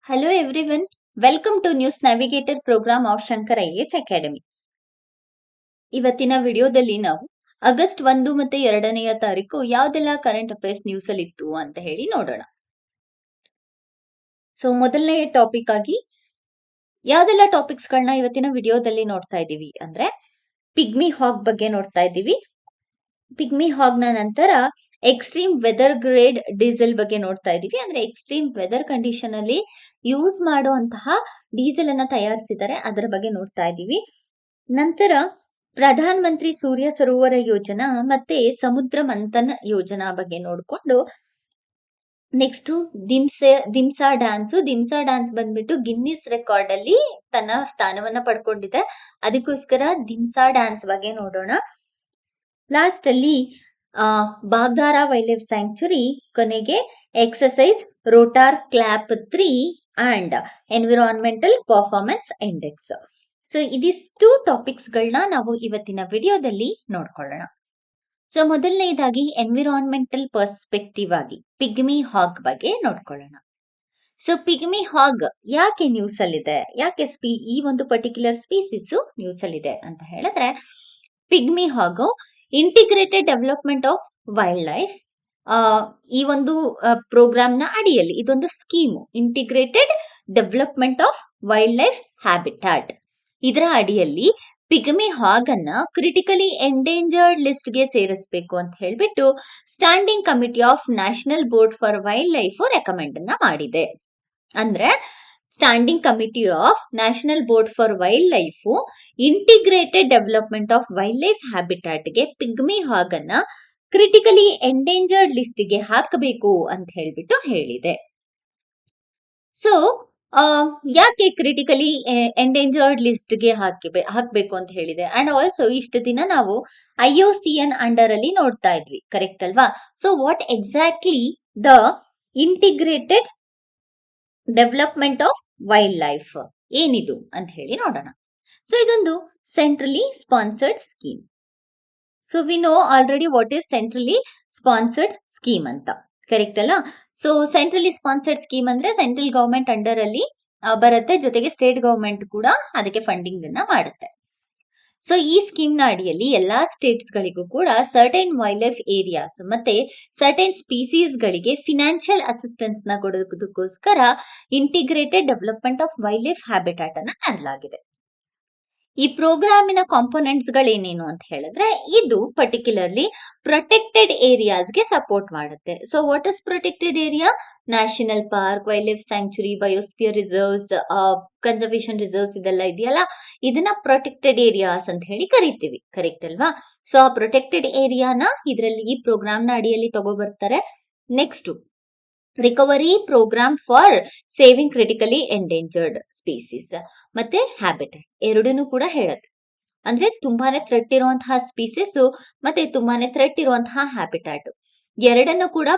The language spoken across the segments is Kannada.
Hello everyone, welcome to News Navigator program of Shankar IAS Academy. ಇವತ್ತಿನ ವಿಡಿಯೋದಲ್ಲಿ ನಾವು ಆಗಸ್ಟ್ 1 ಮತ್ತೆ 2ನೇ ತಾರೀಕು ಯಾವ್ದೆಲ್ಲ ಕರೆಂಟ್ ಅಫೇರ್ಸ್ ನ್ಯೂಸ್ ಅಲ್ಲಿ ಇತ್ತು ಅಂತ ಹೇಳಿ ನೋಡೋಣ. ಸೊ ಮೊದಲನೇ ಟಾಪಿಕ್ ಆಗಿ ಯಾವ್ದೆಲ್ಲ ಟಾಪಿಕ್ಸ್ ಗಳನ್ನ ಇವತ್ತಿನ ವಿಡಿಯೋದಲ್ಲಿ ನೋಡ್ತಾ ಇದೀವಿ ಅಂದ್ರೆ ಪಿಗ್ಮಿ ಹಾಗ್ ಬಗ್ಗೆ ನೋಡ್ತಾ ಇದೀವಿ. ಪಿಗ್ಮಿ ಹಾಗ್ ನ ನಂತರ ಎಕ್ಸ್ಟ್ರೀಮ್ ವೆದರ್ ಗ್ರೇಡ್ ಡೀಸೆಲ್ ಬಗ್ಗೆ ನೋಡ್ತಾ ಇದೀವಿ. ಅಂದ್ರೆ ಎಕ್ಸ್ಟ್ರೀಮ್ ವೆದರ್ ಕಂಡೀಷನ್ ಅಲ್ಲಿ ಯೂಸ್ ಮಾಡುವಂತಹ ಡೀಸೆಲ್ ಅನ್ನ ತಯಾರಿಸಿದ್ದಾರೆ, ಅದರ ಬಗ್ಗೆ ನೋಡ್ತಾ ಇದೀವಿ. ನಂತರ ಪ್ರಧಾನ ಮಂತ್ರಿ ಸೂರ್ಯ ಸರೋವರ ಯೋಜನಾ ಮತ್ತೆ ಸಮುದ್ರ ಮಂಥನ್ ಯೋಜನಾ ಬಗ್ಗೆ ನೋಡ್ಕೊಂಡು ನೆಕ್ಸ್ಟ್ ದಿಮ್ಸಾ ಡ್ಯಾನ್ಸ್ ಬಂದ್ಬಿಟ್ಟು ಗಿನ್ನಿಸ್ ರೆಕಾರ್ಡ್ ಅಲ್ಲಿ ತನ್ನ ಸ್ಥಾನವನ್ನ ಪಡ್ಕೊಂಡಿದೆ. ಅದಕ್ಕೋಸ್ಕರ ದಿಮ್ಸಾ ಡ್ಯಾನ್ಸ್ ಬಗ್ಗೆ ನೋಡೋಣ. ಲಾಸ್ಟ್ ಅಲ್ಲಿ ಬಾಗ್ದಾರ ವೈಲ್ಡ್ ಲೈಫ್ ಸ್ಯಾಂಕ್ಚುರಿ, ಕೊನೆಗೆ exercise rotor clap 3 and environmental performance index. So ಇದಿಷ್ಟು ಟಾಪಿಕ್ಸ್ ಗಳನ್ನ ನಾವು ಇವತ್ತಿನ ವಿಡಿಯೋದಲ್ಲಿ ನೋಡ್ಕೊಳ್ಳೋಣ. ಸೊ ಮೊದಲನೇದಾಗಿ ಎನ್ವಿರಾನ್ಮೆಂಟಲ್ ಪರ್ಸ್ಪೆಕ್ಟಿವ್ ಆಗಿ ಪಿಗ್ಮಿ ಹಾಗ್ ಬಗ್ಗೆ ನೋಡ್ಕೊಳ್ಳೋಣ. ಸೊ ಪಿಗ್ಮಿ ಹಾಗ್ ಯಾಕೆ ನ್ಯೂಸ್ ಅಲ್ಲಿದೆ, ಯಾಕೆ ಈ ಒಂದು ಪರ್ಟಿಕ್ಯುಲರ್ ಸ್ಪೀಸೀಸ್ ನ್ಯೂಸ್ ಅಲ್ಲಿದೆ ಅಂತ ಹೇಳಿದ್ರೆ, ಪಿಗ್ಮಿ ಹಾಗು integrated development of wild life ಈ ಒಂದು ಪ್ರೋಗ್ರಾಮ್ ನ ಅಡಿಯಲ್ಲಿ ಇದೊಂದು scheme, integrated development of wild life habitat. ಇದರ ಅಡಿಯಲ್ಲಿ ಪಿಗ್ಮಿ ಹಾಗ್ ಅನ್ನ ಕ್ರಿಟಿಕಲಿ ಎಂಡೇಂಜರ್ಡ್ ಲಿಸ್ಟ್ ಗೆ ಸೇರಿಸಬೇಕು ಅಂತ ಹೇಳ್ಬಿಟ್ಟು standing committee of national board for wild life recommend ಅನ್ನ ಮಾಡಿದೆ. ಅಂದ್ರೆ standing committee of national board for wild life integrated development of wild life habitat ಗೆ ಪಿಗ್ಮಿ ಹಾಗ್ ಅನ್ನ ಕ್ರಿಟಿಕಲಿ ಎಂಡೇಂಜರ್ಡ್ ಲಿಸ್ಟ್ ಗೆ ಹಾಕಬೇಕು ಅಂತ ಹೇಳ್ಬಿಟ್ಟು ಹೇಳಿದೆ. ಸೊ ಯಾಕೆ ಕ್ರಿಟಿಕಲಿ ಎಂಡೇಂಜರ್ಡ್ ಲಿಸ್ಟ್ ಗೆ ಹಾಕ್ಬೇಕು ಅಂತ ಹೇಳಿದೆ. ಅಂಡ್ ಆಲ್ಸೋ ಇಷ್ಟು ದಿನ ನಾವು IUCN ಅಂಡರ್ ಅಲ್ಲಿ ನೋಡ್ತಾ ಇದ್ವಿ, ಕರೆಕ್ಟ್ ಅಲ್ವಾ? So what exactly the integrated development of wild life ಏನಿದು ಅಂತ ಹೇಳಿ ನೋಡೋಣ. ಸೊ ಇದೊಂದು centrally sponsored scheme. So we know already what is centrally sponsored scheme ಅಂತ, ಕರೆಕ್ಟ್ ಅಲ್ಲ? ಸೊ ಸೆಂಟ್ರಲಿ ಸ್ಪಾನ್ಸರ್ಡ್ ಸ್ಕೀಮ್ ಅಂದ್ರೆ ಸೆಂಟ್ರಲ್ ಗವರ್ಮೆಂಟ್ ಅಂಡರ್ ಅಲ್ಲಿ ಬರುತ್ತೆ, ಜೊತೆಗೆ ಸ್ಟೇಟ್ ಗವರ್ಮೆಂಟ್ ಕೂಡ ಅದಕ್ಕೆ ಫಂಡಿಂಗ್ ಅನ್ನ ಮಾಡುತ್ತೆ. ಸೊ ಈ ಸ್ಕೀಮ್ ನ ಅಡಿಯಲ್ಲಿ ಎಲ್ಲಾ ಸ್ಟೇಟ್ಸ್ ಗಳಿಗೂ ಕೂಡ ಸರ್ಟೈನ್ ವೈಲ್ಡ್ ಲೈಫ್ ಏರಿಯಾಸ್ ಮತ್ತೆ ಸರ್ಟೈನ್ ಸ್ಪೀಸೀಸ್ ಗಳಿಗೆ ಫಿನಾನ್ಷಿಯಲ್ ಅಸಿಸ್ಟೆನ್ಸ್ ನ ಕೊಡೋದಕ್ಕೋಸ್ಕರ integrated development of wild life habitat ಅನ್ನ ತರಲಾಗಿದೆ. ಈ ಪ್ರೋಗ್ರಾಮಿನ ಕಾಂಪೋನೆಂಟ್ಸ್ ಗಳೇನೇನು ಅಂತ ಹೇಳಿದ್ರೆ, ಇದು ಪರ್ಟಿಕ್ಯುಲರ್ಲಿ ಪ್ರೊಟೆಕ್ಟೆಡ್ ಏರಿಯಾಸ್ ಗೆ ಸಪೋರ್ಟ್ ಮಾಡುತ್ತೆ. So what is protected area? National park, wild life sanctuary, biosphere reserves, conservation reserves ಇದೆಲ್ಲ ಇದೆಯಲ್ಲ, ಇದನ್ನ ಪ್ರೊಟೆಕ್ಟೆಡ್ ಏರಿಯಾಸ್ ಅಂತ ಹೇಳಿ ಕರಿತೀವಿ, ಕರೆಕ್ಟ್ ಅಲ್ವಾ? ಸೊ ಆ ಪ್ರೊಟೆಕ್ಟೆಡ್ ಏರಿಯಾನ ಇದರಲ್ಲಿ ಈ ಪ್ರೋಗ್ರಾಮ್ ನ ಅಡಿಯಲ್ಲಿ ತಗೋಬರ್ತಾರೆ. Next recovery program for saving critically endangered species ಮತ್ತೆ ಹ್ಯಾಬಿಟೇಟ್ ಎರಡನ್ನೂ ಕೂಡ ಹೇಳುತ್ತೆ. ಅಂದ್ರೆ ತುಂಬಾನೇ ಥ್ರೆಟ್ ಇರುವಂತಹ ಸ್ಪೀಸೀಸ್ ಮತ್ತೆ ತುಂಬಾನೇ ಥ್ರೆಟ್ ಇರುವಂತಹ ಹ್ಯಾಬಿಟಾಟ್ ಎರಡನ್ನೂ ಕೂಡ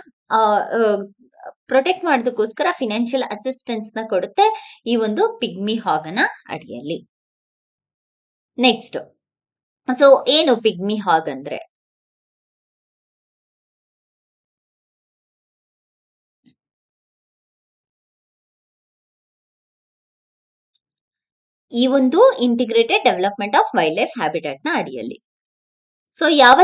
ಪ್ರೊಟೆಕ್ಟ್ ಮಾಡೋದಕ್ಕೋಸ್ಕರ ಫಿನಾನ್ಷಿಯಲ್ ಅಸಿಸ್ಟೆನ್ಸ್ ನ ಕೊಡುತ್ತೆ ಈ ಒಂದು ಪಿಗ್ಮಿ ಹಾಗನ ಅಡಿಯಲ್ಲಿ. ನೆಕ್ಸ್ಟ್, ಸೊ ಏನು ಪಿಗ್ಮಿ ಹಾಗ್ ಅಂದ್ರೆ? ಈ ಒಂದು integrated development of wild life habitat ನ ಅಡಿಯಲ್ಲಿ ಸೊ ಯಾವ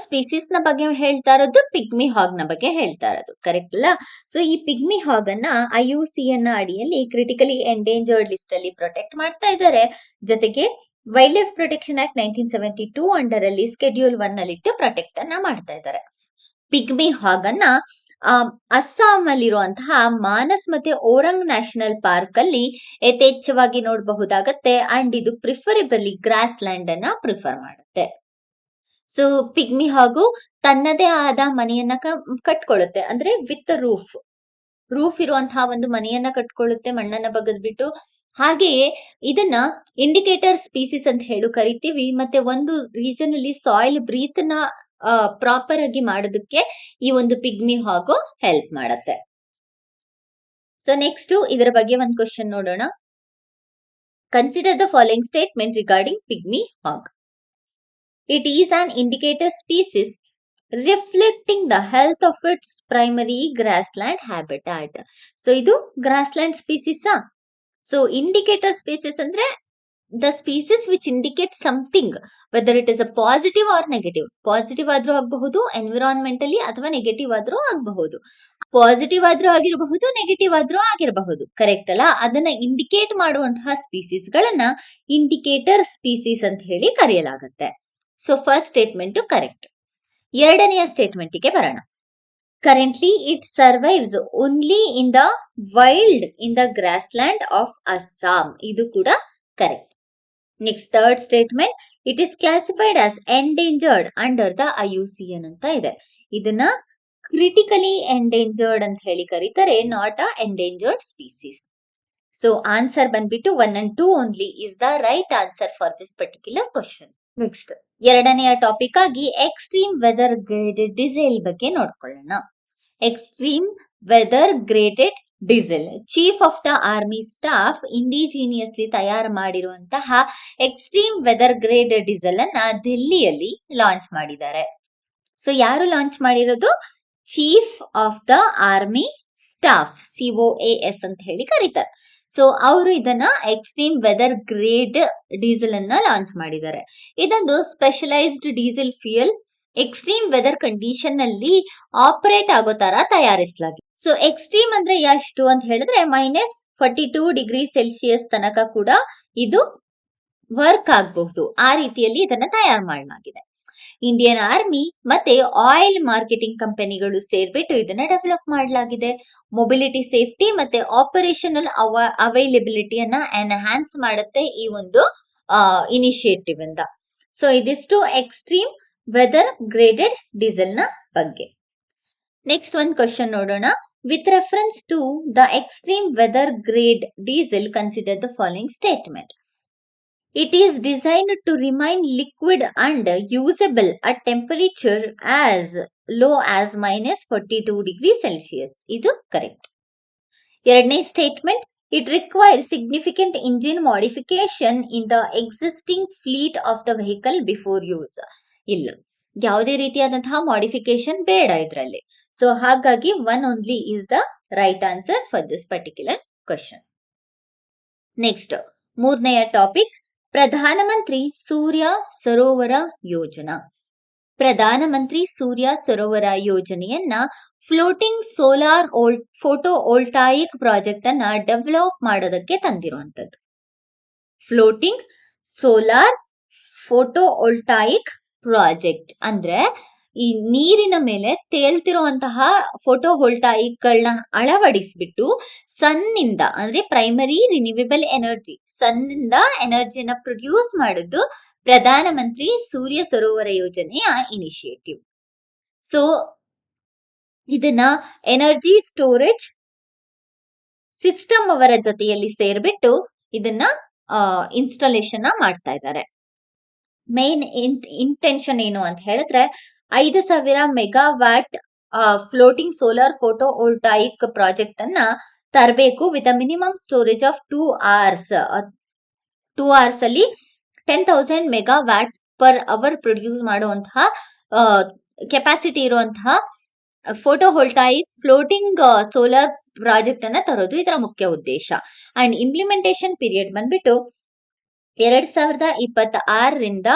ಸ್ಪೀಸೀಸ್ ನ ಬಗ್ಗೆ ಹೇಳ್ತಾ ಇರೋದು? ಪಿಗ್ಮಿ ಹಾಗ್ ನ ಬಗ್ಗೆ ಹೇಳ್ತಾ ಇರೋದು, ಕರೆಕ್ಟ್ ಅಲ್ಲ? ಸೊ ಈ ಪಿಗ್ಮಿ ಹಾಗ್ ಅನ್ನ IUCN ಅಡಿಯಲ್ಲಿ ಕ್ರಿಟಿಕಲಿ ಎಂಡೇಂಜರ್ಡ್ ಲಿಸ್ಟ್ ಅಲ್ಲಿ ಪ್ರೊಟೆಕ್ಟ್ ಮಾಡ್ತಾ ಇದ್ದಾರೆ. ಜೊತೆಗೆ wild life protection act 1972 under ಅಲ್ಲಿ ಸ್ಕೆಡ್ಯೂಲ್ 1 ಅಲ್ಲಿ ಇಟ್ಟು ಪ್ರೊಟೆಕ್ಟ್ ಅನ್ನ ಮಾಡ್ತಾ ಇದ್ದಾರೆ. ಪಿಗ್ಮಿ ಹಾಗ್ ಅನ್ನ ಅಸ್ಸಾಂ ಅಲ್ಲಿರುವಂತಹ ಮಾನಸ್ ಮತ್ತೆ ಓರಂಗ್ ನ್ಯಾಷನಲ್ ಪಾರ್ಕ್ ಅಲ್ಲಿ ಯಥೇಚ್ಛವಾಗಿ ನೋಡಬಹುದಾಗತ್ತೆ. ಅಂಡ್ ಇದು ಪ್ರಿಫರಿಬಲಿ ಗ್ರಾಸ್ ಲ್ಯಾಂಡ್ ಅನ್ನ ಪ್ರಿಫರ್ ಮಾಡುತ್ತೆ. ಸೊ ಪಿಗ್ಮಿ ಹಾಗು ತನ್ನದೇ ಆದ ಮನೆಯನ್ನ ಕಟ್ಕೊಳ್ಳುತ್ತೆ, ಅಂದ್ರೆ ವಿತ್ ರೂಫ್ ಇರುವಂತಹ ಒಂದು ಮನೆಯನ್ನ ಕಟ್ಕೊಳ್ಳುತ್ತೆ, ಮಣ್ಣನ್ನ ಬಗದ್ಬಿಟ್ಟು. ಹಾಗೆಯೇ ಇದನ್ನ ಇಂಡಿಕೇಟರ್ ಸ್ಪೀಸೀಸ್ ಅಂತ ಹೇಳಿ ಕರಿತೀವಿ. ಮತ್ತೆ ಒಂದು ರೀಜನ್ ಅಲ್ಲಿ ಸಾಯಿಲ್ ಬ್ರೀತ್ ನ ಪ್ರಾಪರ್ ಆಗಿ ಮಾಡೋದಕ್ಕೆ ಈ ಒಂದು ಪಿಗ್ಮಿ ಹಾಗು ಹೆಲ್ಪ್ ಮಾಡತ್ತೆ. ಸೊ ನೆಕ್ಸ್ಟ್ ಇದರ ಬಗ್ಗೆ ಒಂದು ಕ್ವಶನ್ ನೋಡೋಣ. Consider the following statement regarding pigmy ಹಾಗ್. It is an indicator species reflecting the health of its primary grassland habitat. So ಇದು grassland species. So indicator species ಅಂದ್ರೆ the species which indicate something, whether it is a positive or negative. Positive ಆದ್ರೂ ಆಗಬಹುದು, ಎನ್ವಿರಾನ್ಮೆಂಟಲಿ, ಅಥವಾ ನೆಗೆಟಿವ್ ಆದ್ರೂ ಆಗಬಹುದು. ಪಾಸಿಟಿವ್ ಆದ್ರೂ ಆಗಿರಬಹುದು, ನೆಗೆಟಿವ್ ಆದ್ರೂ ಆಗಿರಬಹುದು. ಕರೆಕ್ಟ್ ಅಲ್ಲ? ಅದನ್ನ ಇಂಡಿಕೇಟ್ ಮಾಡುವಂತಹ ಸ್ಪೀಸೀಸ್ ಗಳನ್ನ ಇಂಡಿಕೇಟರ್ ಸ್ಪೀಸೀಸ್ ಅಂತ ಹೇಳಿ ಕರೆಯಲಾಗುತ್ತೆ. So first statement correct. ಎರಡನೆಯ ಸ್ಟೇಟ್ಮೆಂಟ್ಗೆ ಬರೋಣ. Currently it survives only in the wild in the grassland of Assam. ಇದು ಕೂಡ correct. Next third statement, it is classified as endangered under the IUCN ಅಂತ ಇದೆ. ಇದನ್ನ ಕ್ರಿಟಿಕಲಿ ಎಂಡೇಂಜರ್ಡ್ ಅಂತ ಹೇಳಿ ಕರೀತಾರೆ, not a endangered species. So answer ಬಂದ್ಬಿಟ್ಟು 1 and 2 only is the right answer for this particular question. Next ಎರಡನೆಯ ಟಾಪಿಕ್ ಆಗಿ ಎಕ್ಸ್ಟ್ರೀಮ್ ವೆದರ್ ಗ್ರೇಡೆಡ್ ಡೀಸೆಲ್ ಬಗ್ಗೆ ನೋಡ್ಕೊಳ್ಳೋಣ. Extreme weather graded diesel chief of the army staff indigenously ತಯಾರು ಮಾಡಿರುವಂತಹ ಎಕ್ಸ್ಟ್ರೀಮ್ ವೆದರ್ ಗ್ರೇಡ್ ಡೀಸೆಲ್ ಅನ್ನ ದಿಲ್ಲಿಯಲ್ಲಿ ಲಾಂಚ್ ಮಾಡಿದ್ದಾರೆ. ಸೊ ಯಾರು ಲಾಂಚ್ ಮಾಡಿರೋದು? Chief of the army staff, COAS ಅಂತ ಹೇಳಿ ಕರೀತಾರೆ. ಸೊ ಅವರು ಇದನ್ನ ಎಕ್ಸ್ಟ್ರೀಮ್ ವೆದರ್ ಗ್ರೇಡ್ ಡೀಸೆಲ್ ಅನ್ನ ಲಾಂಚ್ ಮಾಡಿದ್ದಾರೆ. ಇದೊಂದು specialised diesel fuel extreme weather condition ನಲ್ಲಿ ಆಪರೇಟ್ ಆಗೋ ತರ ತಯಾರಿಸಲಾಗಿದೆ. ಸೊ ಎಕ್ಸ್ಟ್ರೀಮ್ ಅಂದ್ರೆ ಎಷ್ಟು ಅಂತ ಹೇಳಿದ್ರೆ -42°C ತನಕ ಕೂಡ ಇದು ವರ್ಕ್ ಆಗಬಹುದು. ಆ ರೀತಿಯಲ್ಲಿ ಇದನ್ನ ತಯಾರು ಮಾಡಲಾಗಿದೆ. ಇಂಡಿಯನ್ ಆರ್ಮಿ ಮತ್ತೆ ಆಯಿಲ್ ಮಾರ್ಕೆಟಿಂಗ್ ಕಂಪನಿಗಳು ಸೇರ್ಬಿಟ್ಟು ಇದನ್ನ ಡೆವಲಪ್ ಮಾಡಲಾಗಿದೆ. ಮೊಬಿಲಿಟಿ, ಸೇಫ್ಟಿ ಮತ್ತೆ ಆಪರೇಷನಲ್ ಅವೈಲಬಿಲಿಟಿಯನ್ನ ಎನ್ಹಾನ್ಸ್ ಮಾಡುತ್ತೆ ಈ ಒಂದು ಇನಿಷಿಯೇಟಿವ್ ಇಂದ. ಸೊ ಇದಿಷ್ಟು ಎಕ್ಸ್ಟ್ರೀಮ್ ವೆದರ್ ಗ್ರೇಡೆಡ್ ಡೀಸೆಲ್ ನ ಬಗ್ಗೆ. ನೆಕ್ಸ್ಟ್ ಒಂದು ಕ್ವಶನ್ ನೋಡೋಣ. With reference to the extreme weather grade diesel consider the following statement. It is designed to remain liquid and usable at temperature as low as -42°C. ಇದು ಕರೆಕ್ಟ್. ಎರಡನೇ statement, it requires significant engine modification in the existing fleet of the vehicle before use. ಇಲ್ಲ, ಯಾವುದೇ ರೀತಿಯಾದಂತಹ ಮಾಡಿಫಿಕೇಶನ್ ಬೇಡ ಇದರಲ್ಲಿ. ಸೊ ಹಾಗಾಗಿ 1 only is the right answer for this particular question. Next ಮೂರನೆಯ ಟಾಪಿಕ್, ಪ್ರಧಾನಮಂತ್ರಿ ಸೂರ್ಯ ಸರೋವರ ಯೋಜನಾ. ಪ್ರಧಾನಮಂತ್ರಿ ಸೂರ್ಯ ಸರೋವರ ಯೋಜನೆಯನ್ನ ಫ್ಲೋಟಿಂಗ್ ಸೋಲಾರ್ ಫೋಟೋವೋಲ್ಟಾಯಿಕ್ ಪ್ರಾಜೆಕ್ಟ್ ಅನ್ನ ಡೆವಲಪ್ ಮಾಡೋದಕ್ಕೆ ತಂದಿರುವಂತದ್ದು. ಫ್ಲೋಟಿಂಗ್ ಸೋಲಾರ್ ಫೋಟೋವೋಲ್ಟಾಯಿಕ್ ಪ್ರಾಜೆಕ್ಟ್ ಅಂದ್ರೆ ಈ ನೀರಿನ ಮೇಲೆ ತೇಲ್ತಿರುವಂತಹ ಫೋಟೋವೋಲ್ಟಾಯಿಕ್ ಗಳನ್ನ ಅಳವಡಿಸ್ಬಿಟ್ಟು ಸನ್ನಿಂದ ಅಂದ್ರೆ ಪ್ರೈಮರಿ ರಿನ್ಯೂವೇಬಲ್ ಎನರ್ಜಿ, ಸನ್ನಿಂದ ಎನರ್ಜಿನ ಪ್ರೊಡ್ಯೂಸ್ ಮಾಡೋದು ಪ್ರಧಾನಮಂತ್ರಿ ಸೂರ್ಯ ಸರೋವರ ಯೋಜನೆಯ ಇನಿಷಿಯೇಟಿವ್. ಸೊ ಇದನ್ನ ಎನರ್ಜಿ ಸ್ಟೋರೇಜ್ ಸಿಸ್ಟಮ್ ಅವರ ಜೊತೆಯಲ್ಲಿ ಸೇರ್ಬಿಟ್ಟು ಇದನ್ನ ಇನ್ಸ್ಟಾಲೇಷನ್ ಮಾಡ್ತಾ ಇದ್ದಾರೆ. ಮೇನ್ ಇಂಟೆನ್ಷನ್ ಏನು ಅಂತ ಹೇಳಿದ್ರೆ 5,000 ಮೆಗಾವ್ಯಾಟ್ ಫ್ಲೋಟಿಂಗ್ ಸೋಲಾರ್ ಫೋಟೋವೋಲ್ಟಾಯಿಕ್ ಪ್ರಾಜೆಕ್ಟ್ ಅನ್ನ ತರಬೇಕು with a minimum storage of 2 hours. 2 hours ಅಲ್ಲಿ 10,000 ಮೆಗಾವ್ಯಾಟ್ ಪರ್ ಅವರ್ ಪ್ರೊಡ್ಯೂಸ್ ಮಾಡುವಂತಹ ಕೆಪಾಸಿಟಿ ಇರುವಂತಹ ಫೋಟೋವೋಲ್ಟಾಯಿಕ್ ಫ್ಲೋಟಿಂಗ್ ಸೋಲಾರ್ ಪ್ರಾಜೆಕ್ಟ್ ಅನ್ನ ತರೋದು ಇದರ ಮುಖ್ಯ ಉದ್ದೇಶ. ಅಂಡ್ ಇಂಪ್ಲಿಮೆಂಟೇಷನ್ ಪೀರಿಯಡ್ ಬಂದ್ಬಿಟ್ಟು 2026ರಿಂದ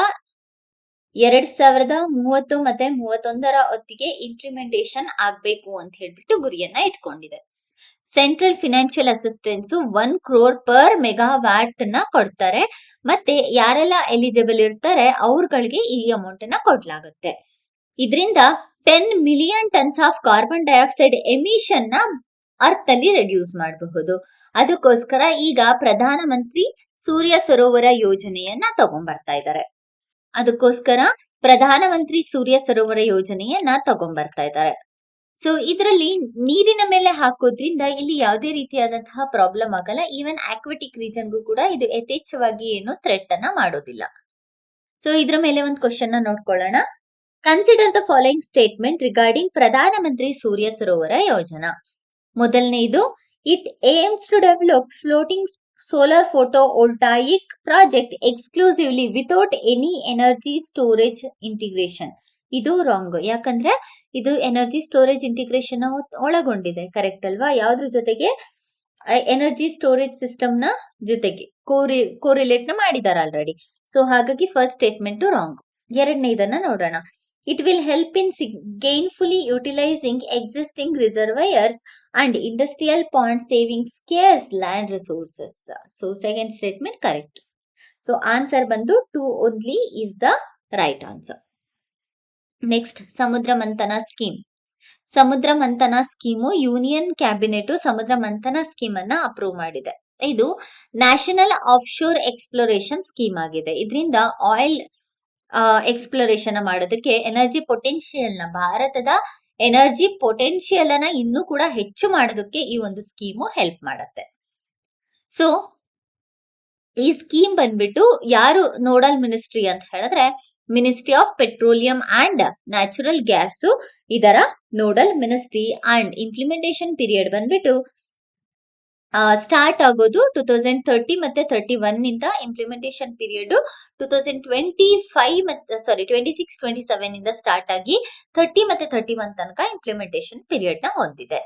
2030 ಮತ್ತೆ 31 ಹೊತ್ತಿಗೆ ಇಂಪ್ಲಿಮೆಂಟೇಷನ್ ಆಗ್ಬೇಕು ಅಂತ ಹೇಳ್ಬಿಟ್ಟು ಗುರಿಯನ್ನ ಇಟ್ಕೊಂಡಿದೆ. Central financial assistance 1 crore per megawatt ನ ಕೊಡ್ತಾರೆ. ಮತ್ತೆ ಯಾರೆಲ್ಲ ಎಲಿಜಿಬಲ್ ಇರ್ತಾರೆ ಅವ್ರಗಳಿಗೆ ಈ ಅಮೌಂಟ್ ಅನ್ನ ಕೊಡ್ಲಾಗುತ್ತೆ. ಇದರಿಂದ 10 million tons of carbon dioxide emission ನ ಅರ್ತ್ ಅಲ್ಲಿ ರೆಡ್ಯೂಸ್ ಮಾಡಬಹುದು. ಅದಕ್ಕೋಸ್ಕರ ಈಗ ಪ್ರಧಾನಮಂತ್ರಿ ಸೂರ್ಯ ಸರೋವರ ಯೋಜನೆಯನ್ನ ತಗೊಂಡ್ಬರ್ತಾ ಇದ್ದಾರೆ. ಸೊ ಇದರಲ್ಲಿ ನೀರಿನ ಮೇಲೆ ಹಾಕೋದ್ರಿಂದ ಇಲ್ಲಿ ಯಾವುದೇ ರೀತಿಯಾದಂತಹ ಪ್ರಾಬ್ಲಮ್ ಆಗಲ್ಲ. ಈವನ್ ಆಕ್ವಾಟಿಕ್ ರೀಜನ್ಗೂ ಕೂಡ ಇದು ಯಥೇಚ್ಛವಾಗಿ ಏನು ಥ್ರೆಟ್ ಅನ್ನ ಮಾಡೋದಿಲ್ಲ. ಸೊ ಇದ್ರ ಮೇಲೆ ಒಂದು ಕ್ವಶನ್ ನೋಡ್ಕೊಳ್ಳೋಣ. Consider the following statement regarding Pradhanmantri Surya Sarovar Yojana. ಮೊದಲನೇದು, it aims to develop floating solar photovoltaic project exclusively without any energy storage integration. ಇದು ರಾಂಗ್. ಯಾಕಂದ್ರೆ ಇದು ಎನರ್ಜಿ ಸ್ಟೋರೇಜ್ ಇಂಟಿಗ್ರೇಷನ್ ಒಳಗೊಂಡಿದೆ. ಕರೆಕ್ಟ್ ಅಲ್ವಾ? ಯಾವ್ದ್ರ ಜೊತೆಗೆ? ಎನರ್ಜಿ ಸ್ಟೋರೇಜ್ ಸಿಸ್ಟಮ್ ನ ಜೊತೆಗೆ ಕೋರಿಲೇಟ್ ನ ಮಾಡಿದಾರೆ ಆಲ್ರೆಡಿ. ಸೊ ಹಾಗಾಗಿ ಫಸ್ಟ್ ಸ್ಟೇಟ್ಮೆಂಟ್ ರಾಂಗ್. ಎರಡನೇದನ್ನ ನೋಡೋಣ. It will help in gainfully utilizing existing reservoirs and industrial pond saving scarce land resources. So second statement correct. So answer ಬಂದು 2 only is the right answer. Next, ಸಮುದ್ರ ಮಂಥನ ಸ್ಕೀಮ್. ಸಮುದ್ರ ಮಂಥನ ಸ್ಕೀಮು ಯೂನಿಯನ್ ಕ್ಯಾಬಿನೆಟ್ ಸಮುದ್ರ ಮಂಥನ ಸ್ಕೀಮ್ ಅನ್ನ ಅಪ್ರೂವ್ ಮಾಡಿದೆ. ಇದು ನ್ಯಾಷನಲ್ ಆಫ್ಶೋರ್ ಎಕ್ಸ್ಪ್ಲೋರೇಷನ್ ಸ್ಕೀಮ್ ಆಗಿದೆ. ಇದರಿಂದ ಆಯಿಲ್ ಎಕ್ಸ್ಪ್ಲೋರೇಷನ್ ಮಾಡೋದಕ್ಕೆ ಎನರ್ಜಿ ಪೊಟೆನ್ಶಿಯಲ್ ನ ಭಾರತದ ಎನರ್ಜಿ ಪೊಟೆನ್ಶಿಯಲ್ ಅನ್ನ ಇನ್ನೂ ಕೂಡ ಹೆಚ್ಚು ಮಾಡೋದಕ್ಕೆ ಈ ಒಂದು ಸ್ಕೀಮು ಹೆಲ್ಪ್ ಮಾಡತ್ತೆ. ಸೊ ಈ ಸ್ಕೀಮ್ ಬಂದ್ಬಿಟ್ಟು ಯಾರು ನೋಡಲ್ ಮಿನಿಸ್ಟ್ರಿ ಅಂತ ಹೇಳಿದ್ರೆ ministry of petroleum and natural gas ಇದರ nodal ministry. And implementation period ಬಂದ್ಬಿಟ್ಟು ಸ್ಟಾರ್ಟ್ ಆಗೋದು 2030 ಮತ್ತೆ 31 ನಿಂದ. ಇಂಪ್ಲಿಮೆಂಟೇಷನ್ ಪೀರಿಯಡ್ 2025 ಮತ್ತೆ 26-27 ಇಂದ ಸ್ಟಾರ್ಟ್ ಆಗಿ 30 ಮತ್ತೆ 31 ತನಕ ಇಂಪ್ಲಿಮೆಂಟೇಷನ್ ಪೀರಿಯಡ್ ನ ಹೊಂದಿದೆ.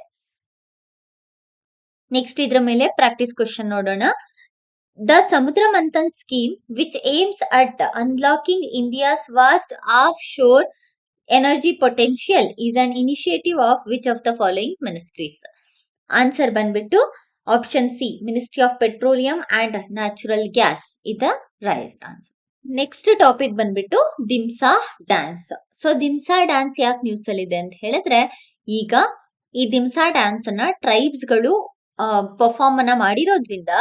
ನೆಕ್ಸ್ಟ್ ಇದ್ರ ಮೇಲೆ ಪ್ರಾಕ್ಟೀಸ್ ಕ್ವೆಶ್ಚನ್ ನೋಡೋಣ. The Samudra Manthan scheme, which aims at unlocking India's vast offshore energy potential, is an initiative of which of the following ministries? Answer ಬಂದ್ಬಿಟ್ಟು option C, ministry of petroleum and natural gas ಇದ ರೈಟ್ ಆನ್ಸರ್. ನೆಕ್ಸ್ಟ್ ಟಾಪಿಕ್ ಬಂದ್ಬಿಟ್ಟು ದಿಮ್ಸಾ ಡ್ಯಾನ್ಸ್. ಸೊ ದಿಮ್ಸಾ ಡ್ಯಾನ್ಸ್ ಯಾಕೆ ನ್ಯೂಸ್ ಅಲ್ಲಿ ಇದೆ ಅಂತ ಹೇಳಿದ್ರೆ, ಈಗ ಈ ದಿಮ್ಸಾ ಡ್ಯಾನ್ಸ್ ಅನ್ನ ಟ್ರೈಬ್ಸ್ ಗಳು ಪರ್ಫಾರ್ಮ್ ಅನ್ನ ಮಾಡಿರೋದ್ರಿಂದ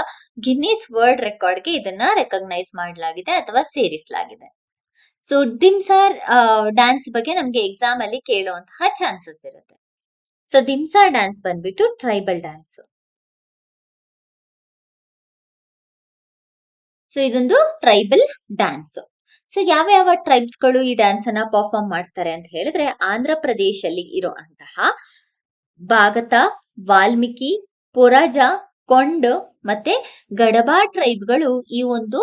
ಗಿನ್ನಿಸ್ ವರ್ಲ್ಡ್ ರೆಕಾರ್ಡ್ಗೆ ಇದನ್ನ ರೆಕಗ್ನೈಸ್ ಮಾಡಲಾಗಿದೆ ಅಥವಾ ಸೇರಿಸಲಾಗಿದೆ. ಸೊ ದಿಮ್ಸಾ ಡ್ಯಾನ್ಸ್ ಬಗ್ಗೆ ನಮ್ಗೆ ಎಕ್ಸಾಮ್ ಅಲ್ಲಿ ಕೇಳುವಂತಹ ಚಾನ್ಸಸ್ ಇರುತ್ತೆ. ಸೊ ದಿಮ್ಸಾ ಡ್ಯಾನ್ಸ್ ಬಂದ್ಬಿಟ್ಟು ಟ್ರೈಬಲ್ ಡ್ಯಾನ್ಸ್. ಸೊ ಇದೊಂದು ಟ್ರೈಬಲ್ ಡ್ಯಾನ್ಸ್. ಸೊ ಯಾವ ಯಾವ ಟ್ರೈಬ್ಸ್ ಗಳು ಈ ಡ್ಯಾನ್ಸ್ ಅನ್ನ ಪರ್ಫಾರ್ಮ್ ಮಾಡ್ತಾರೆ ಅಂತ ಹೇಳಿದ್ರೆ, ಆಂಧ್ರ ಪ್ರದೇಶಲ್ಲಿ ಇರುವಂತಹ ಬಾಗತ, ವಾಲ್ಮೀಕಿ, ಪೊರಾಜ, ಕೊಂಡ್ ಮತ್ತೆ ಗಡಬಾ ಟ್ರೈಬ್ ಗಳು ಈ ಒಂದು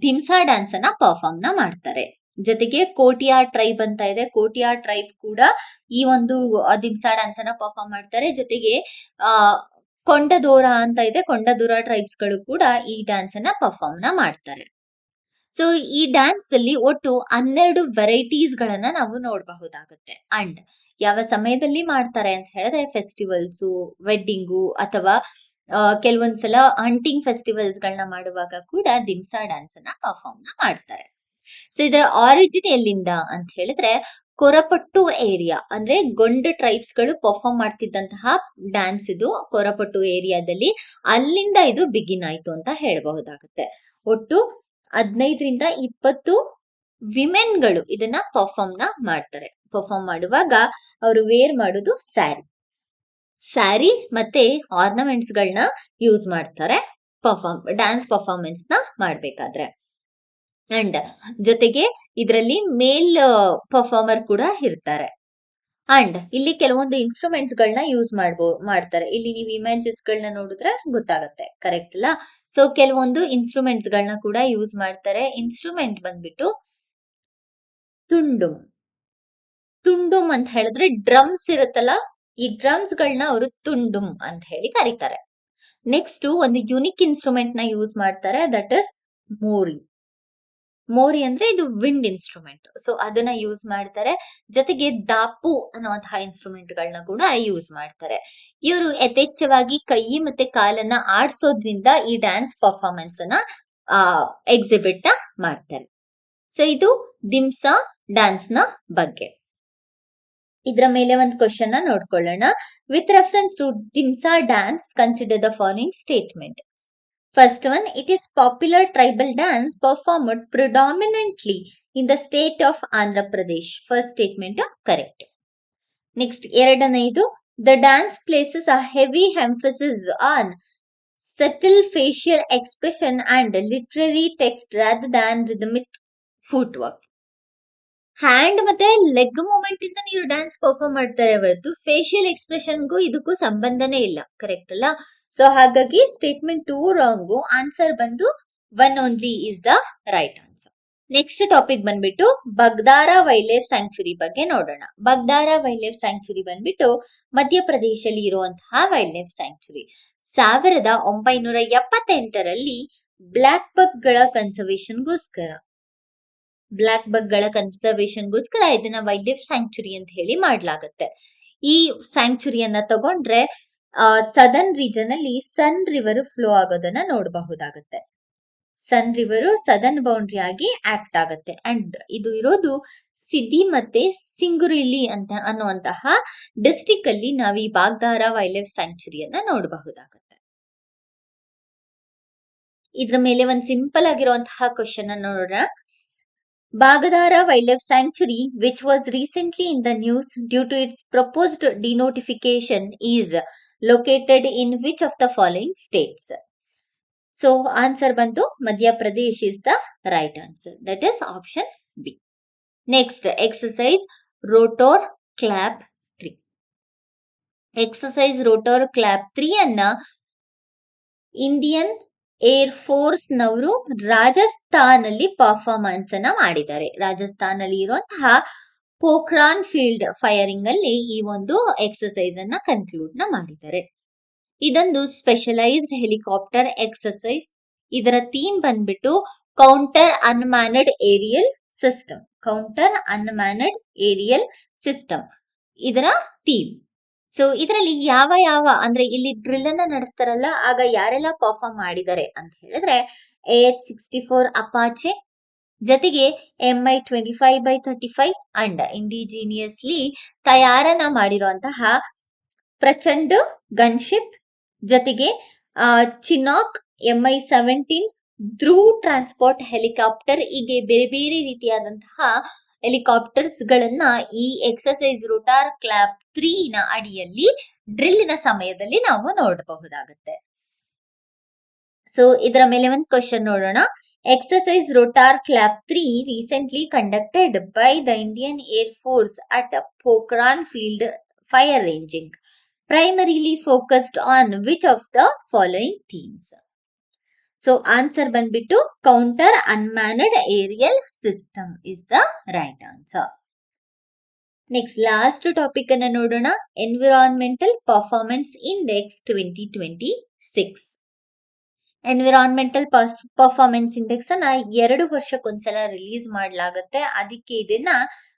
ದಿಮ್ಸಾ ಡ್ಯಾನ್ಸ್ ಅನ್ನ ಪರ್ಫಾರ್ಮ್ ನ ಮಾಡ್ತಾರೆ. ಜೊತೆಗೆ ಕೋಟಿಯಾ ಟ್ರೈಬ್ ಅಂತ ಇದೆ, ಕೋಟಿಯಾ ಟ್ರೈಬ್ ಕೂಡ ಈ ಒಂದು ದಿಮ್ಸಾ ಡ್ಯಾನ್ಸ್ ಅನ್ನ ಪರ್ಫಾರ್ಮ್ ಮಾಡ್ತಾರೆ. ಜೊತೆಗೆ ಕೊಂಡದೋರ ಅಂತ ಇದೆ, ಕೊಂಡದೋರ ಟ್ರೈಬ್ಸ್ ಗಳು ಕೂಡ ಈ ಡ್ಯಾನ್ಸ್ ಅನ್ನ ಪರ್ಫಾರ್ಮ್ ನ ಮಾಡ್ತಾರೆ. ಸೊ ಈ ಡ್ಯಾನ್ಸ್ ಅಲ್ಲಿ ಒಟ್ಟು 12 ವೆರೈಟೀಸ್ ಗಳನ್ನ ನಾವು ನೋಡಬಹುದಾಗುತ್ತೆ. ಅಂಡ್ ಯಾವ ಸಮಯದಲ್ಲಿ ಮಾಡ್ತಾರೆ ಅಂತ ಹೇಳಿದ್ರೆ, ಫೆಸ್ಟಿವಲ್ಸ್, ವೆಡ್ಡಿಂಗು ಅಥವಾ ಕೆಲವೊಂದ್ಸಲ ಹಂಟಿಂಗ್ ಫೆಸ್ಟಿವಲ್ಸ್ ಗಳನ್ನ ಮಾಡುವಾಗ ಕೂಡ ದಿಮ್ಸಾ ಡ್ಯಾನ್ಸ್ ಅನ್ನ ಪರ್ಫಾರ್ಮ್ ನ ಮಾಡ್ತಾರೆ. ಸೊ ಇದರ ಆರಿಜಿನ್ ಎಲ್ಲಿಂದ ಅಂತ ಹೇಳಿದ್ರೆ, ಕೊರಪಟ್ಟು ಏರಿಯಾ ಅಂದ್ರೆ ಗೊಂಡ್ ಟ್ರೈಬ್ಸ್ ಗಳು ಪರ್ಫಾರ್ಮ್ ಮಾಡ್ತಿದ್ದಂತಹ ಡ್ಯಾನ್ಸ್ ಇದು ಕೊರಪಟ್ಟು ಏರಿಯಾದಲ್ಲಿ, ಅಲ್ಲಿಂದ ಇದು ಬಿಗಿನ್ ಆಯ್ತು ಅಂತ ಹೇಳಬಹುದಾಗುತ್ತೆ. ಒಟ್ಟು 15ರಿಂದ 20 ವಿಮೆನ್ ಗಳು ಇದನ್ನ ಪರ್ಫಾರ್ಮ್ ನ ಮಾಡ್ತಾರೆ. ಪರ್ಫಾರ್ಮ್ ಮಾಡುವಾಗ ಅವರು ವೇರ್ ಮಾಡೋದು ಸ್ಯಾರಿ ಮತ್ತೆ ಆರ್ನಮೆಂಟ್ಸ್ ಗಳನ್ನ ಯೂಸ್ ಮಾಡ್ತಾರೆ ಡ್ಯಾನ್ಸ್ ಪರ್ಫಾರ್ಮೆನ್ಸ್ ನ ಮಾಡ್ಬೇಕಾದ್ರೆ. ಅಂಡ್ ಜೊತೆಗೆ ಇದರಲ್ಲಿ ಮೇಲ್ ಪರ್ಫಾರ್ಮರ್ ಕೂಡ ಇರ್ತಾರೆ. ಅಂಡ್ ಇಲ್ಲಿ ಕೆಲವೊಂದು ಇನ್ಸ್ಟ್ರೂಮೆಂಟ್ಸ್ ಗಳನ್ನ ಯೂಸ್ ಮಾಡ್ತಾರೆ. ಇಲ್ಲಿ ನೀವು ಇಮೇಜಸ್ ಗಳನ್ನ ನೋಡಿದ್ರೆ ಗೊತ್ತಾಗುತ್ತೆ, ಕರೆಕ್ಟ್ ಅಲ್ಲ? ಸೊ ಕೆಲವೊಂದು ಇನ್ಸ್ಟ್ರೂಮೆಂಟ್ಸ್ ಗಳನ್ನ ಕೂಡ ಯೂಸ್ ಮಾಡ್ತಾರೆ. ಇನ್ಸ್ಟ್ರೂಮೆಂಟ್ ಬಂದ್ಬಿಟ್ಟು ತುಂಡುಮ್ ಅಂತ ಹೇಳಿದ್ರೆ ಡ್ರಮ್ಸ್ ಇರುತ್ತಲ್ಲ, ಈ ಡ್ರಮ್ಸ್ ಗಳನ್ನ ಅವರು ತುಂಡುಮ್ ಅಂತ ಹೇಳಿ ಕರೀತಾರೆ. ನೆಕ್ಸ್ಟ್ ಒಂದು ಯುನಿಕ್ ಇನ್ಸ್ಟ್ರೂಮೆಂಟ್ ನ ಯೂಸ್ ಮಾಡ್ತಾರೆ, ದಟ್ ಇಸ್ ಮೋರಿ ಅಂದ್ರೆ ಇದು ವಿಂಡ್ ಇನ್ಸ್ಟ್ರೂಮೆಂಟ್. ಸೊ ಅದನ್ನ ಯೂಸ್ ಮಾಡ್ತಾರೆ. ಜೊತೆಗೆ ದಾಪು ಅನ್ನುವಂತಹ ಇನ್ಸ್ಟ್ರೂಮೆಂಟ್ ಗಳನ್ನ ಕೂಡ ಯೂಸ್ ಮಾಡ್ತಾರೆ. ಇವರು ಯಥೇಚ್ಛವಾಗಿ ಕೈ ಮತ್ತೆ ಕಾಲನ್ನ ಆಡ್ಸೋದ್ರಿಂದ ಈ ಡ್ಯಾನ್ಸ್ ಪರ್ಫಾರ್ಮೆನ್ಸ್ ಅನ್ನ ಎಕ್ಸಿಬಿಟ್ ನ ಮಾಡ್ತಾರೆ. ಸೊ ಇದು ದಿಮ್ಸಾ ಡ್ಯಾನ್ಸ್ ನ ಬಗ್ಗೆ. ಇದರ ಮೇಲೆ ಒಂದು ಕ್ವಶನ್ ನ ನೋಡ್ಕೊಳ್ಳೋಣ. With reference to Dhimsa dance consider the following statement. First one, it is popular tribal dance performed predominantly in the state of Andhra Pradesh. First statement correct. Next, ಎರಡನೆಯದು, the dance places a heavy emphasis on subtle facial expression and literary text rather than rhythmic footwork. Hand ಮತ್ತೆ ಲೆಗ್ ಮೂವ್ಮೆಂಟ್ ಇಂದ ನೀವು ಡ್ಯಾನ್ಸ್ ಪರ್ಫಾರ್ಮ್ ಮಾಡ್ತಾರೆ ಹೊರತು ಫೇಶಿಯಲ್ ಎಕ್ಸ್ಪ್ರೆಷನ್ಗೂ ಇದಕ್ಕೂ ಸಂಬಂಧನೇ ಇಲ್ಲ, ಕರೆಕ್ಟ್ ಅಲ್ಲ? ಸೊ ಹಾಗಾಗಿ ಸ್ಟೇಟ್ಮೆಂಟ್ 2 ರಾಂಗ್. ಆನ್ಸರ್ ಬಂದು 1 only is the right answer. Next topic ಬಂದ್ಬಿಟ್ಟು ಬಗ್ದಾರ ವೈಲ್ಡ್ ಲೈಫ್ ಸ್ಯಾಂಕ್ಚುರಿ ಬಗ್ಗೆ ನೋಡೋಣ. ಬಗ್ದಾರ ವೈಲ್ಡ್ ಲೈಫ್ ಸ್ಯಾಂಕ್ಚುರಿ ಬಂದ್ಬಿಟ್ಟು ಮಧ್ಯಪ್ರದೇಶದಲ್ಲಿ ಇರುವಂತಹ ವೈಲ್ಡ್ ಲೈಫ್ ಸ್ಯಾಂಕ್ಚುರಿ. 1978ರಲ್ಲಿ ಬ್ಲಾಕ್ ಬಗ್ಗಳ ಕನ್ಸರ್ವೇಷನ್ಗೋಸ್ಕರ ಇದನ್ನ ವೈಲ್ಡ್ ಲೈಫ್ ಸ್ಯಾಂಕ್ಚುರಿ ಅಂತ ಹೇಳಿ ಮಾಡ್ಲಾಗತ್ತೆ. ಈ ಸ್ಯಾಂಕ್ಚುರಿಯನ್ನ ತಗೊಂಡ್ರೆ ಸದರ್ನ್ ರೀಜನ್ ಅಲ್ಲಿ ಸನ್ ರಿವರ್ ಫ್ಲೋ ಆಗೋದನ್ನ ನೋಡಬಹುದಾಗತ್ತೆ. ಸನ್ ರಿವರ್ ಸದರ್ನ್ ಬೌಂಡ್ರಿ ಆಗಿ ಆಕ್ಟ್ ಆಗುತ್ತೆ. ಅಂಡ್ ಇದು ಇರೋದು ಸಿದ್ದಿ ಮತ್ತೆ ಸಿಂಗುರಿಲಿ ಅಂತ ಅನ್ನುವಂತಹ ಡಿಸ್ಟ್ರಿಕ್ಟ್ ಅಲ್ಲಿ ನಾವು ಈ ಬಾಗ್ದಾರ ವೈಲ್ಡ್ ಲೈಫ್ ಸ್ಯಾಂಕ್ಚುರಿಯನ್ನ ನೋಡಬಹುದಾಗುತ್ತೆ. ಇದ್ರ ಮೇಲೆ ಒಂದು ಸಿಂಪಲ್ ಆಗಿರುವಂತಹ ಕ್ವಶನ್ ಅನ್ನು ನೋಡೋಣ. Bagdara wild life sanctuary which was recently in the news due to its proposed denotification is located in which of the following states? So answer ಬಂತು Madhya Pradesh is the right answer. That is option B. Next exercise rotor clap 3. Exercise rotor clap 3 ಅನ್ನ ಇಂಡಿಯನ್ ಏರ್ ಫೋರ್ಸ್ ನವರು ರಾಜಸ್ಥಾನ್ ಅಲ್ಲಿ ಪರ್ಫಾರ್ಮೆನ್ಸ್ ಅನ್ನ ಮಾಡಿದ್ದಾರೆ. ರಾಜಸ್ಥಾನ್ ಅಲ್ಲಿ ಇರುವಂತಹ ಪೋಖ್ರಾನ್ ಫೀಲ್ಡ್ ಫೈರಿಂಗ್ ಅಲ್ಲಿ ಈ ಒಂದು ಎಕ್ಸಸೈಸ್ ಅನ್ನ ಕನ್ಕ್ಲೂಡ್ ನ ಮಾಡಿದ್ದಾರೆ. ಇದೊಂದು ಸ್ಪೆಷಲೈಸ್ಡ್ ಹೆಲಿಕಾಪ್ಟರ್ ಎಕ್ಸಸೈಸ್. ಇದರ ಥೀಮ್ ಬಂದ್ಬಿಟ್ಟು ಕೌಂಟರ್ ಅನ್ಮ್ಯಾನ್ಡ್ ಏರಿಯಲ್ ಸಿಸ್ಟಮ್ ಇದರ ಥೀಮ್. ಸೊ ಇದರಲ್ಲಿ ಯಾವ ಅಂದ್ರೆ ಇಲ್ಲಿ ಡ್ರಿಲ್ ಅನ್ನ ನಡೆಸ್ತಾರಲ್ಲ, ಆಗ ಯಾರೆಲ್ಲ ಪರ್ಫಾರ್ಮ್ ಮಾಡಿದ್ದಾರೆ ಅಂತ ಹೇಳಿದ್ರೆ AH-64 ಅಪಾಚೆ ಜೊತೆಗೆ Mi-25/35 ಅಂಡ್ ಇಂಡಿಜಿನಿಯಸ್ಲಿ ತಯಾರನ ಮಾಡಿರುವಂತಹ ಪ್ರಚಂಡ್ ಗನ್ಶಿಪ್ ಜೊತೆಗೆ ಚಿನಾಕ್ Mi-17 ಧ್ರುವ್ ಟ್ರಾನ್ಸ್ಪೋರ್ಟ್ ಹೆಲಿಕಾಪ್ಟರ್, ಹೀಗೆ ಬೇರೆ ಬೇರೆ ರೀತಿಯಾದಂತಹ ಹೆಲಿಕಾಪ್ಟರ್ಸ್ ಗಳನ್ನ ಈ ಎಕ್ಸಸೈಸ್ ರೋಟಾರ್ ಕ್ಲಾಪ್ 3 ನ ಅಡಿಯಲ್ಲಿ ಡ್ರಿಲ್ ನ ಸಮಯದಲ್ಲಿ ನಾವು ನೋಡಬಹುದಾಗುತ್ತೆ. ಸೊ ಇದರ ಮೇಲೆ ಒಂದು ಕ್ವಶನ್ ನೋಡೋಣ. Exercise rotor clap 3 recently conducted by the Indian air force at Pokhran field fire ranging primarily focused on which of the following themes? So answer ಬಂದ್ಬಿಟ್ಟು counter unmanned aerial system is the right answer. Next last topic ಅನ್ನ ನೋಡೋಣ. Environmental Performance Index 2026. Environmental performance index ಅನ್ನ 2 ವರ್ಷಕ್ಕೊಂದ್ಸಲ ರಿಲೀಸ್ ಮಾಡಲಾಗುತ್ತೆ. ಅದಕ್ಕೆ ಇದನ್ನ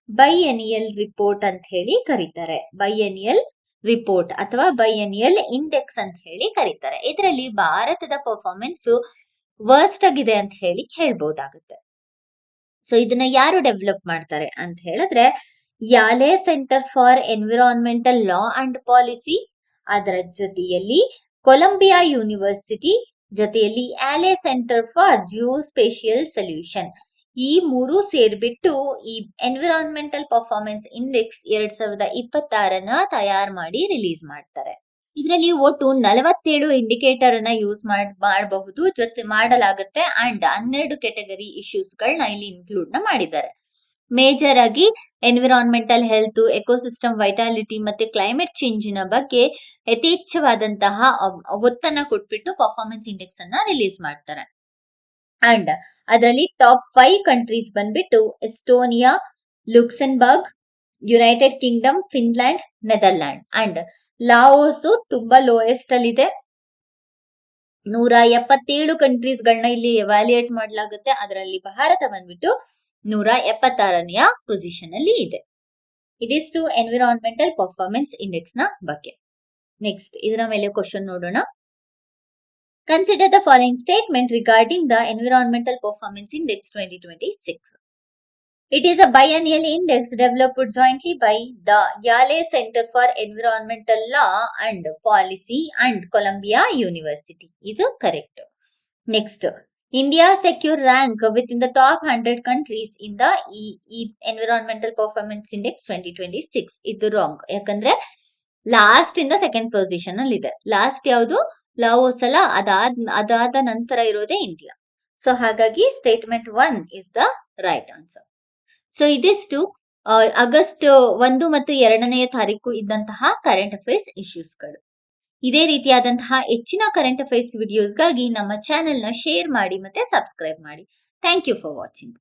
ಬೈಎನಿಯಲ್ ರಿಪೋರ್ಟ್ ಅಂತ ಹೇಳಿ ಕರೀತಾರೆ. ಬೈಎನಿಯಲ್ ರಿಪೋರ್ಟ್ ಅಥವಾ ಬೈಎನಿಯಲ್ ಇಂಡೆಕ್ಸ್ ಅಂತ ಹೇಳಿ ಕರೀತಾರೆ. ಇದರಲ್ಲಿ ಭಾರತದ ಪರ್ಫಾರ್ಮೆನ್ಸ್ ವರ್ಸ್ಟ್ ಆಗಿದೆ ಅಂತ ಹೇಳಿ ಹೇಳ್ಬಹುದಾಗುತ್ತೆ. ಸೊ ಇದನ್ನ ಯಾರು ಡೆವಲಪ್ ಮಾಡ್ತಾರೆ ಅಂತ ಹೇಳಿದ್ರೆ Yale center for environmental law and policy, ಅದರ ಜೊತೆಯಲ್ಲಿ ಕೊಲಂಬಿಯಾ ಯೂನಿವರ್ಸಿಟಿ, ಜೊತೆಯಲ್ಲಿ ಆಲೆ ಸೆಂಟರ್ ಫಾರ್ ಜಿಯೋಸ್ಪೇಷಿಯಲ್ ಸೊಲ್ಯೂಷನ್, ಈ 3 ಸೇರ್ಬಿಟ್ಟು ಈ ಎನ್ವಿರಾನ್ಮೆಂಟಲ್ ಪರ್ಫಾರ್ಮೆನ್ಸ್ ಇಂಡೆಕ್ಸ್ 2026 ತಯಾರು ಮಾಡಿ ರಿಲೀಸ್ ಮಾಡ್ತಾರೆ. ಇದರಲ್ಲಿ ಒಟ್ಟು 47 ಇಂಡಿಕೇಟರ್ ಅನ್ನ ಯೂಸ್ ಮಾಡಬಹುದು, ಜೊತೆ ಮಾಡಲಾಗುತ್ತೆ. ಅಂಡ್ 12 ಕೆಟಗರಿ ಇಶ್ಯೂಸ್ ಗಳನ್ನ ಇಲ್ಲಿ ಇನ್ಕ್ಲೂಡ್ ನ ಮಾಡಿದ್ದಾರೆ. ಮೇಜರ್ ಆಗಿ ಎನ್ವಿರಾನ್ಮೆಂಟಲ್ ಹೆಲ್ತ್, ಎಕೋಸಿಸ್ಟಮ್ ವೈಟಾಲಿಟಿ ಮತ್ತೆ ಕ್ಲೈಮೇಟ್ ಚೇಂಜಿನ ಬಗ್ಗೆ ಯಥೇಚ್ಛವಾದಂತಹ ಒತ್ತನ್ನ ಕೊಟ್ಬಿಟ್ಟು ಪರ್ಫಾರ್ಮೆನ್ಸ್ ಇಂಡೆಕ್ಸ್ ಅನ್ನ ರಿಲೀಸ್ ಮಾಡ್ತಾರೆ. ಅಂಡ್ ಅದರಲ್ಲಿ ಟಾಪ್ 5 ಕಂಟ್ರೀಸ್ ಬಂದ್ಬಿಟ್ಟು Estonia, Luxembourg, United Kingdom, Finland, Netherland. And Laos ತುಂಬಾ ಲೋಯೆಸ್ಟ್ ಅಲ್ಲಿ ಇದೆ. 177 ಕಂಟ್ರೀಸ್ ಗಳನ್ನ ಇಲ್ಲಿ ಎವ್ಯಾಲ್ಯೂಯೇಟ್ ಮಾಡಲಾಗುತ್ತೆ. ಅದರಲ್ಲಿ ಭಾರತ ಬಂದ್ಬಿಟ್ಟು 176ನೇ ಪೊಸಿಷನ್ ಅಲ್ಲಿ ಇದೆ. ಇದಿಷ್ಟು ಎನ್ವಿರಾನ್ಮೆಂಟಲ್ ಪರ್ಫಾರ್ಮೆನ್ಸ್ ಇಂಡೆಕ್ಸ್ ನ ಬಗ್ಗೆ. ನೆಕ್ಸ್ಟ್ ಇದರ ಮೇಲೆ ಕ್ವಶನ್ ನೋಡೋಣ. Consider the following statement regarding the Environmental Performance Index 2026. It is a biennial index developed jointly by the Yale Center for Environmental Law and Policy and Columbia University. Is correct. Next, India secure rank within the top 100 countries in the Environmental Performance Index 2026. ಇದು ರಾಂಗ್. ಯಾಕಂದ್ರೆ ಲಾಸ್ಟ್ ಇಂದ ಸೆಕೆಂಡ್ ಪೊಸಿಷನ್ ಅಲ್ಲಿ ಇದೆ. ಲಾಸ್ಟ್ ಯಾವುದು? ಲಾವೋಸ್ ಅಲ್ಲ, ಅದಾದ ನಂತರ ಇರೋದೇ ಇಂಡಿಯಾ. ಸೊ ಹಾಗಾಗಿ statement 1 is the right answer. So ಇದಿಷ್ಟು ಆಗಸ್ಟ್ 1 ಮತ್ತು 2ನೇ ತಾರೀಕು ಇದ್ದಂತಹ ಕರೆಂಟ್ ಅಫೇರ್ಸ್ ಇಶ್ಯೂಸ್ಗಳು. ಇದೇ ರೀತಿಯಾದಂತಹ ಹೆಚ್ಚಿನ ಕರೆಂಟ್ ಅಫೈರ್ಸ್ ವಿಡಿಯೋಸ್ಗಾಗಿ ನಮ್ಮ ಚಾನೆಲ್ನ ಶೇರ್ ಮಾಡಿ ಮತ್ತೆ ಸಬ್ಸ್ಕ್ರೈಬ್ ಮಾಡಿ. Thank you for watching.